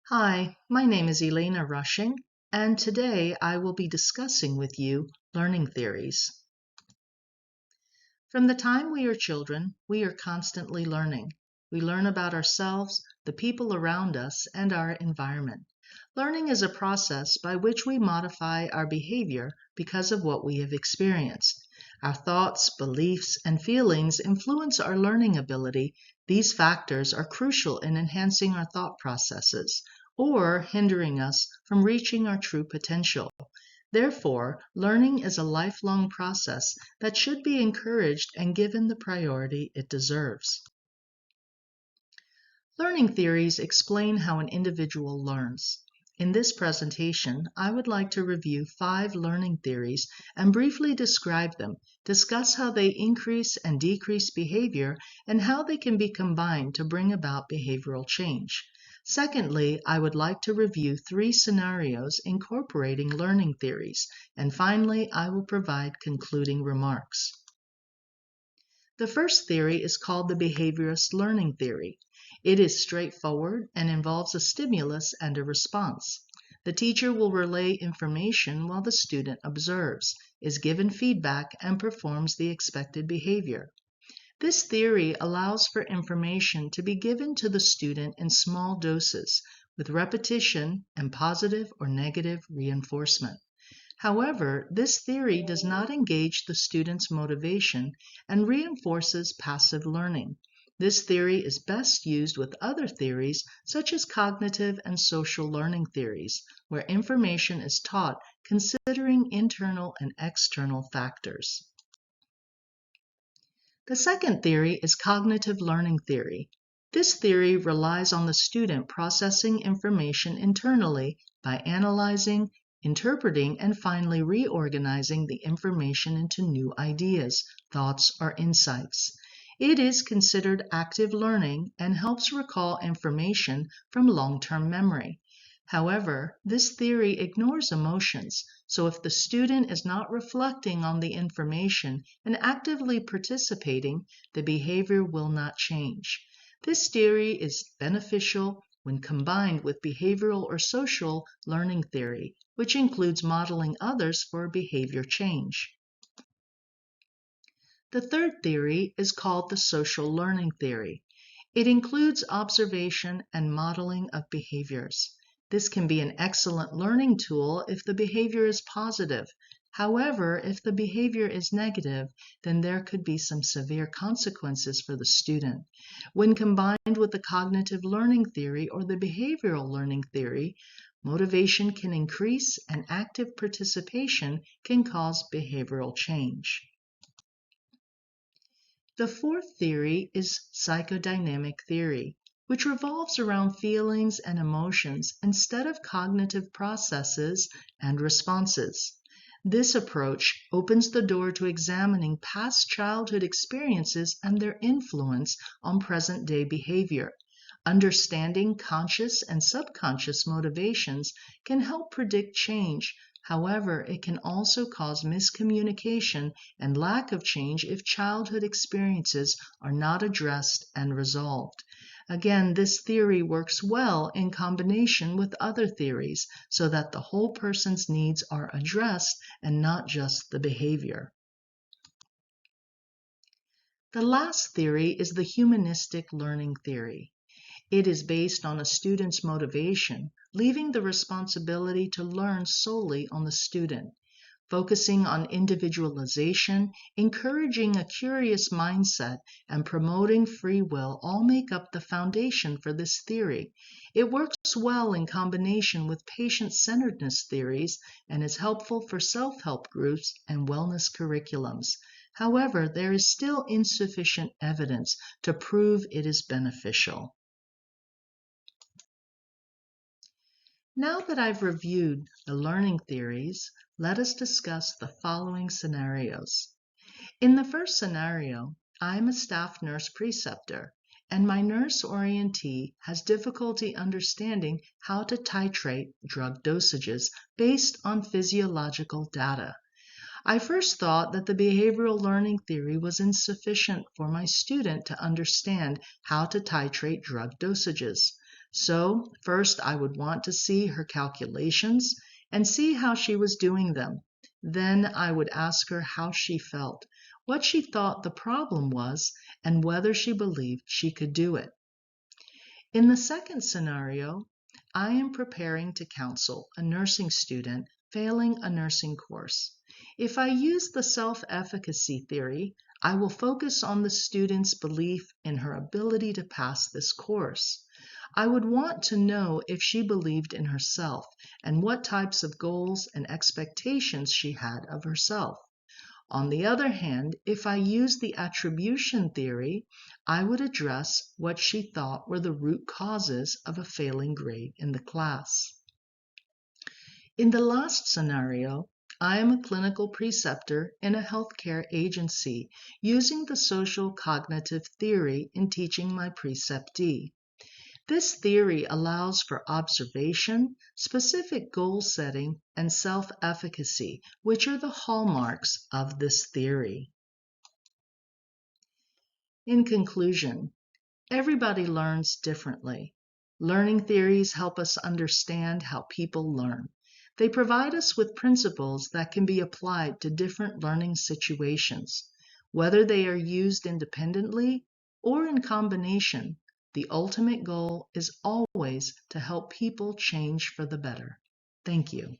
Hi, my name is ERushing, and today I will be discussing with you learning theories. From the time we are children, we are constantly learning. We learn about ourselves, the people around us, and our environment. Learning is a process by which we modify our behavior because of what we have experienced. Our thoughts, beliefs, and feelings influence our learning ability. These factors are crucial in enhancing our thought processes or hindering us from reaching our true potential. Therefore, learning is a lifelong process that should be encouraged and given the priority it deserves. Learning theories explain how an individual learns. In this presentation, I would like to review 5 learning theories and briefly describe them, discuss how they increase and decrease behavior, and how they can be combined to bring about behavioral change. Secondly, I would like to review 3 scenarios incorporating learning theories, and finally, I will provide concluding remarks. The first theory is called the behaviorist learning theory. It is straightforward and involves a stimulus and a response. The teacher will relay information while the student observes, is given feedback, and performs the expected behavior. This theory allows for information to be given to the student in small doses, with repetition and positive or negative reinforcement. However, this theory does not engage the student's motivation and reinforces passive learning. This theory is best used with other theories, such as cognitive and social learning theories, where information is taught considering internal and external factors. The second theory is cognitive learning theory. This theory relies on the student processing information internally by analyzing, interpreting, and finally reorganizing the information into new ideas, thoughts, or insights. It is considered active learning and helps recall information from long-term memory. However, this theory ignores emotions, so if the student is not reflecting on the information and actively participating, the behavior will not change. This theory is beneficial when combined with behavioral or social learning theory, which includes modeling others for behavior change. The third theory is called the social learning theory. It includes observation and modeling of behaviors. This can be an excellent learning tool if the behavior is positive. However, if the behavior is negative, then there could be some severe consequences for the student. When combined with the cognitive learning theory or the behavioral learning theory, motivation can increase and active participation can cause behavioral change. The fourth theory is psychodynamic theory, which revolves around feelings and emotions instead of cognitive processes and responses. This approach opens the door to examining past childhood experiences and their influence on present-day behavior. Understanding conscious and subconscious motivations can help predict change. However, it can also cause miscommunication and lack of change if childhood experiences are not addressed and resolved. Again, this theory works well in combination with other theories so that the whole person's needs are addressed and not just the behavior. The last theory is the humanistic learning theory. It is based on a student's motivation, leaving the responsibility to learn solely on the student. Focusing on individualization, encouraging a curious mindset, and promoting free will all make up the foundation for this theory. It works well in combination with patient-centeredness theories and is helpful for self-help groups and wellness curriculums. However, there is still insufficient evidence to prove it is beneficial. Now that I've reviewed the learning theories, let us discuss the following scenarios. In the first scenario, I'm a staff nurse preceptor, and my nurse orientee has difficulty understanding how to titrate drug dosages based on physiological data. I first thought that the behavioral learning theory was insufficient for my student to understand how to titrate drug dosages. So, first I would want to see her calculations and see how she was doing them. Then I would ask her how she felt, what she thought the problem was, and whether she believed she could do it. In the second scenario, I am preparing to counsel a nursing student failing a nursing course. If I use the self-efficacy theory, I will focus on the student's belief in her ability to pass this course. I would want to know if she believed in herself and what types of goals and expectations she had of herself. On the other hand, if I use the attribution theory, I would address what she thought were the root causes of a failing grade in the class. In the last scenario, I am a clinical preceptor in a healthcare agency using the social cognitive theory in teaching my preceptee. This theory allows for observation, specific goal setting, and self-efficacy, which are the hallmarks of this theory. In conclusion, everybody learns differently. Learning theories help us understand how people learn. They provide us with principles that can be applied to different learning situations. Whether they are used independently or in combination, the ultimate goal is always to help people change for the better. Thank you.